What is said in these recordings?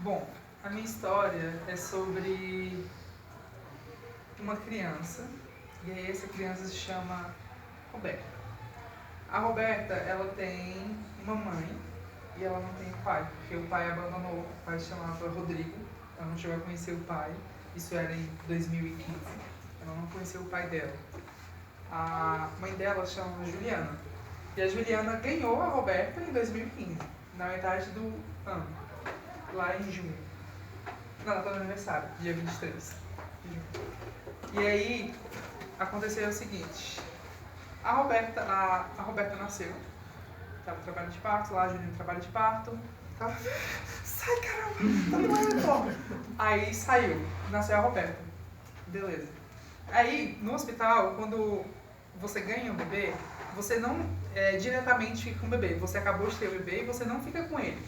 Bom, a minha história é sobre uma criança, e aí essa criança se chama Roberta. A Roberta, ela tem uma mãe e ela não tem pai, porque o pai abandonou, o pai se chamava Rodrigo, ela não chegou a conhecer o pai, isso era em 2015, ela não conheceu o pai dela. A mãe dela se chama Juliana, e a Juliana ganhou a Roberta em 2015, na metade do ano, lá em junho. Não, ela tá no aniversário, dia 23 de junho. E aí, aconteceu o seguinte, a Roberta nasceu, tava no trabalho de parto, lá a Juliana trabalho de parto, tava, sai caramba, tá doendo, porra. Aí saiu, nasceu a Roberta, beleza. Aí, no hospital, quando você ganha um bebê, você não diretamente fica com o bebê, você acabou de ter o bebê e você não fica com ele.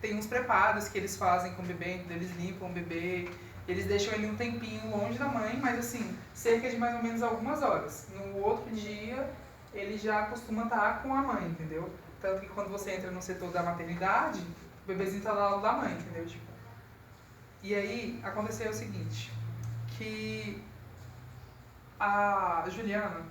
Tem uns preparos que eles fazem com o bebê, eles limpam o bebê, eles deixam ele um tempinho longe da mãe, mas assim, cerca de mais ou menos algumas horas. No outro dia, ele já costuma estar com a mãe, entendeu? Tanto que quando você entra no setor da maternidade, o bebezinho tá lá ao lado da mãe, entendeu? Tipo, e aí, aconteceu o seguinte, que a Juliana,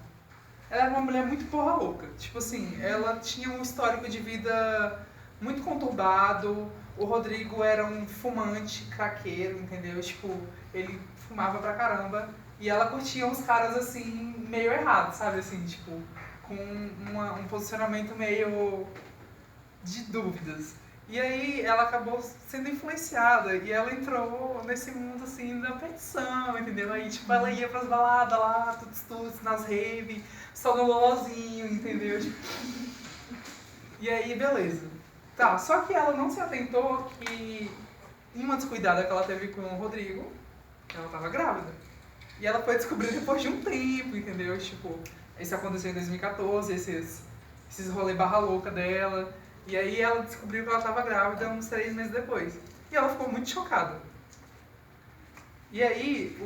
ela era uma mulher muito porra louca. Tipo assim, ela tinha um histórico de vida muito conturbado. O Rodrigo era um fumante, craqueiro, entendeu? Tipo, ele fumava pra caramba. E ela curtia uns caras assim, meio errados, sabe? Assim, tipo, com um posicionamento meio de dúvidas. E aí ela acabou sendo influenciada e ela entrou nesse mundo assim da petição, entendeu? Aí tipo ela ia pras baladas lá, tuts nas rave, só no lolozinho, entendeu? Tipo, e aí beleza. Tá, só que ela não se atentou que em uma descuidada que ela teve com o Rodrigo, ela tava grávida. E ela foi descobrir depois de um tempo, entendeu? Tipo, isso aconteceu em 2014, esses rolê barra louca dela. E aí ela descobriu que ela estava grávida uns 3 meses depois. E ela ficou muito chocada. E aí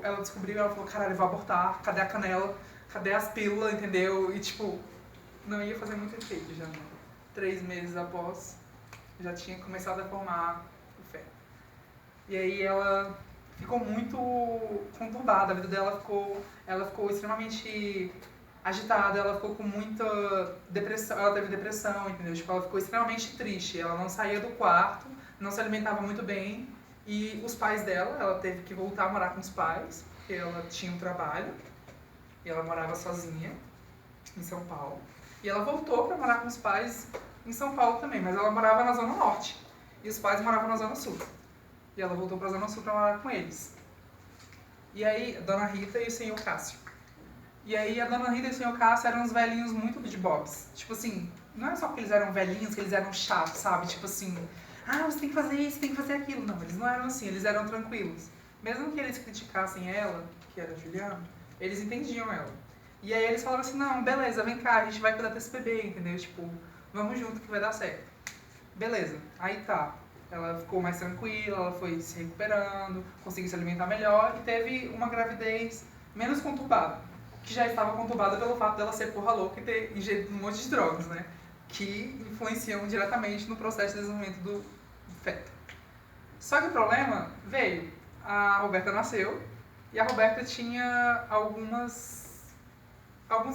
ela descobriu, ela falou, caralho, eu vou abortar, cadê a canela? Cadê as pílulas, entendeu? E tipo, não ia fazer muito efeito já. 3 meses após, já tinha começado a formar o feto. E aí ela ficou muito conturbada, a vida dela ela ficou extremamente agitada, ela ficou com muita depressão, ela teve depressão, entendeu? Tipo, ela ficou extremamente triste, ela não saía do quarto, não se alimentava muito bem, e os pais dela, ela teve que voltar a morar com os pais, porque ela tinha um trabalho, e ela morava sozinha em São Paulo. E ela voltou para morar com os pais em São Paulo também, mas ela morava na Zona Norte, e os pais moravam na Zona Sul. E ela voltou pra Zona Sul pra morar com eles. E aí, a Dona Rita e o Senhor Cássio. E aí, a Dona Rita e o Senhor Cássio eram uns velhinhos muito de bobs. Tipo assim, não é só porque eles eram velhinhos, que eles eram chatos, sabe? Tipo assim, você tem que fazer isso, tem que fazer aquilo. Não, eles não eram assim, eles eram tranquilos. Mesmo que eles criticassem ela, que era a Juliana, eles entendiam ela. E aí eles falaram assim, não, beleza, vem cá, a gente vai cuidar desse bebê, entendeu? Tipo, vamos junto que vai dar certo. Beleza, aí tá. Ela ficou mais tranquila, ela foi se recuperando, conseguiu se alimentar melhor e teve uma gravidez menos conturbada, que já estava conturbada pelo fato dela ser porra louca e ter ingerido um monte de drogas, né? Que influenciam diretamente no processo de desenvolvimento do feto. Só que o problema veio. A Roberta nasceu e a Roberta tinha alguns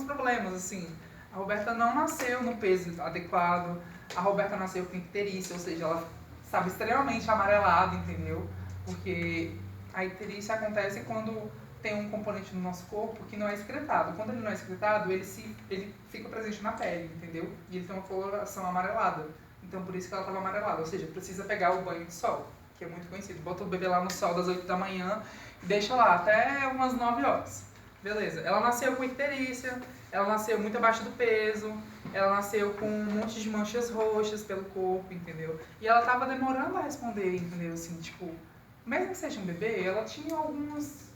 problemas, assim. A Roberta não nasceu no peso adequado, a Roberta nasceu com icterícia, ou seja, ela estava extremamente amarelada, entendeu? Porque a icterícia acontece quando tem um componente no nosso corpo que não é excretado. Quando ele não é excretado, ele fica presente na pele, entendeu? E ele tem uma coloração amarelada. Então por isso que ela estava amarelada, ou seja, precisa pegar o banho de sol, que é muito conhecido. Bota o bebê lá no sol das 8 da manhã e deixa lá até umas 9 horas. Beleza, ela nasceu com icterícia, ela nasceu muito abaixo do peso, ela nasceu com um monte de manchas roxas pelo corpo, entendeu? E ela tava demorando a responder, entendeu? Assim, tipo, mesmo que seja um bebê, ela tinha algumas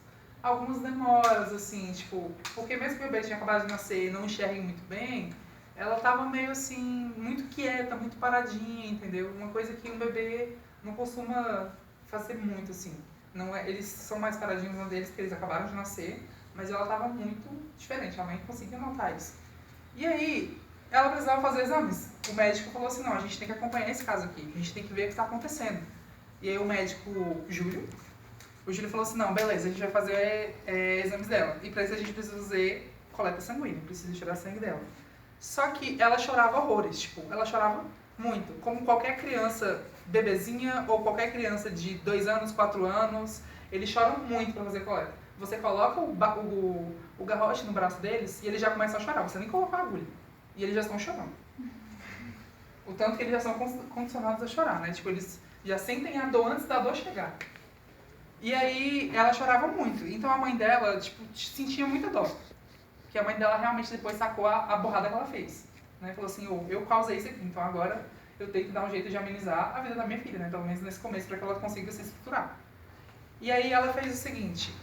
demoras, assim, tipo, porque mesmo que o bebê tinha acabado de nascer e não enxergue muito bem, ela tava meio assim, muito quieta, muito paradinha, entendeu? Uma coisa que um bebê não costuma fazer muito, assim. Não é, eles são mais paradinhos um deles, porque eles acabaram de nascer, mas ela tava muito diferente, a mãe conseguia notar isso. E aí, ela precisava fazer exames. O médico falou assim, não, a gente tem que acompanhar esse caso aqui, a gente tem que ver o que está acontecendo. E aí o médico, o Júlio falou assim, não, beleza, a gente vai fazer exames dela. E pra isso a gente precisa fazer coleta sanguínea, precisa tirar sangue dela. Só que ela chorava horrores, tipo, ela chorava muito. Como qualquer criança bebezinha ou qualquer criança de 2 anos, 4 anos, eles choram muito pra fazer coleta. Você coloca o garrote no braço deles e eles já começam a chorar, você nem colocou a agulha. E eles já estão chorando. O tanto que eles já são condicionados a chorar, né? Tipo, eles já sentem a dor antes da dor chegar. E aí ela chorava muito. Então a mãe dela, tipo, sentia muita dó. Porque a mãe dela realmente depois sacou a borrada que ela fez. Né? Falou assim, eu causei isso aqui, então agora eu tenho que dar um jeito de amenizar a vida da minha filha, né? Pelo menos nesse começo, para que ela consiga se estruturar. E aí ela fez o seguinte,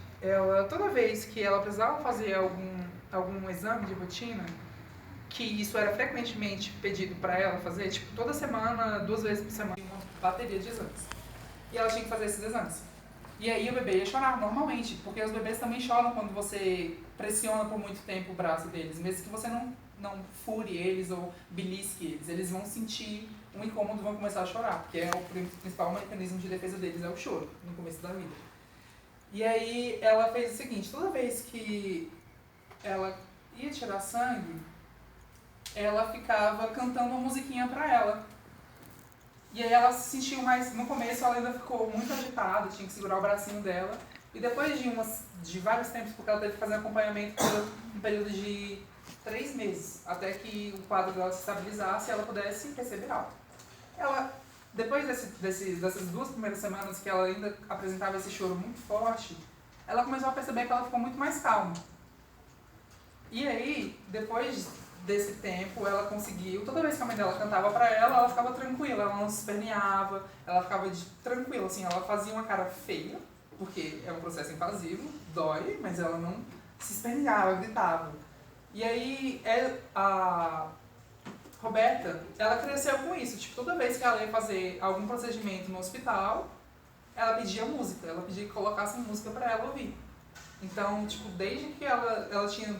toda vez que ela precisava fazer algum exame de rotina, que isso era frequentemente pedido para ela fazer, tipo, toda semana, 2 vezes por semana, uma bateria de exames. E ela tinha que fazer esses exames. E aí o bebê ia chorar normalmente, porque os bebês também choram quando você pressiona por muito tempo o braço deles, mesmo que você não fure eles ou belisque eles vão sentir um incômodo e vão começar a chorar, porque é o principal mecanismo de defesa deles, é o choro, no começo da vida. E aí ela fez o seguinte, toda vez que ela ia tirar sangue, ela ficava cantando uma musiquinha pra ela. E aí ela se sentiu mais... No começo ela ainda ficou muito agitada, tinha que segurar o bracinho dela. E depois de vários tempos, porque ela teve que fazer acompanhamento por um período de 3 meses, até que o quadro dela se estabilizasse e ela pudesse receber alta. Depois dessas 2 primeiras semanas que ela ainda apresentava esse choro muito forte, ela começou a perceber que ela ficou muito mais calma. E aí, depois desse tempo, ela conseguiu, toda vez que a mãe dela cantava pra ela ficava tranquila, ela não se esperneava, ela ficava tranquila, assim, ela fazia uma cara feia, porque é um processo invasivo, dói, mas ela não se esperneava, gritava. E aí, a Roberta, ela cresceu com isso, tipo, toda vez que ela ia fazer algum procedimento no hospital, ela pedia música, ela pedia que colocassem música pra ela ouvir. Então, tipo, desde que ela tinha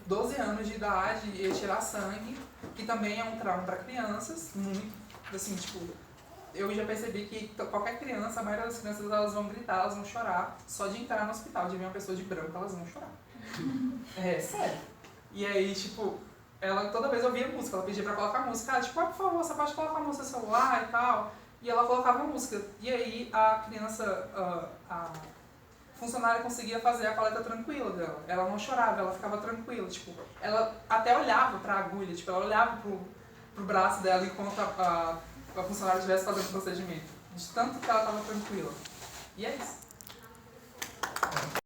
12 anos de idade, ia tirar sangue, que também é um trauma para crianças, muito, assim, tipo, eu já percebi que qualquer criança, a maioria das crianças, elas vão gritar, elas vão chorar, só de entrar no hospital, de ver uma pessoa de branco, elas vão chorar. Sério. E aí, tipo, ela toda vez ouvia música, ela pedia pra colocar música, ela, tipo, por favor, você pode colocar música no celular e tal, e ela colocava música. E aí a criança, a funcionária conseguia fazer a coleta tranquila dela. Ela não chorava, ela ficava tranquila. Tipo, ela até olhava pra agulha, tipo, ela olhava pro braço dela enquanto a funcionária estivesse fazendo o procedimento. De tanto que ela estava tranquila. E é isso.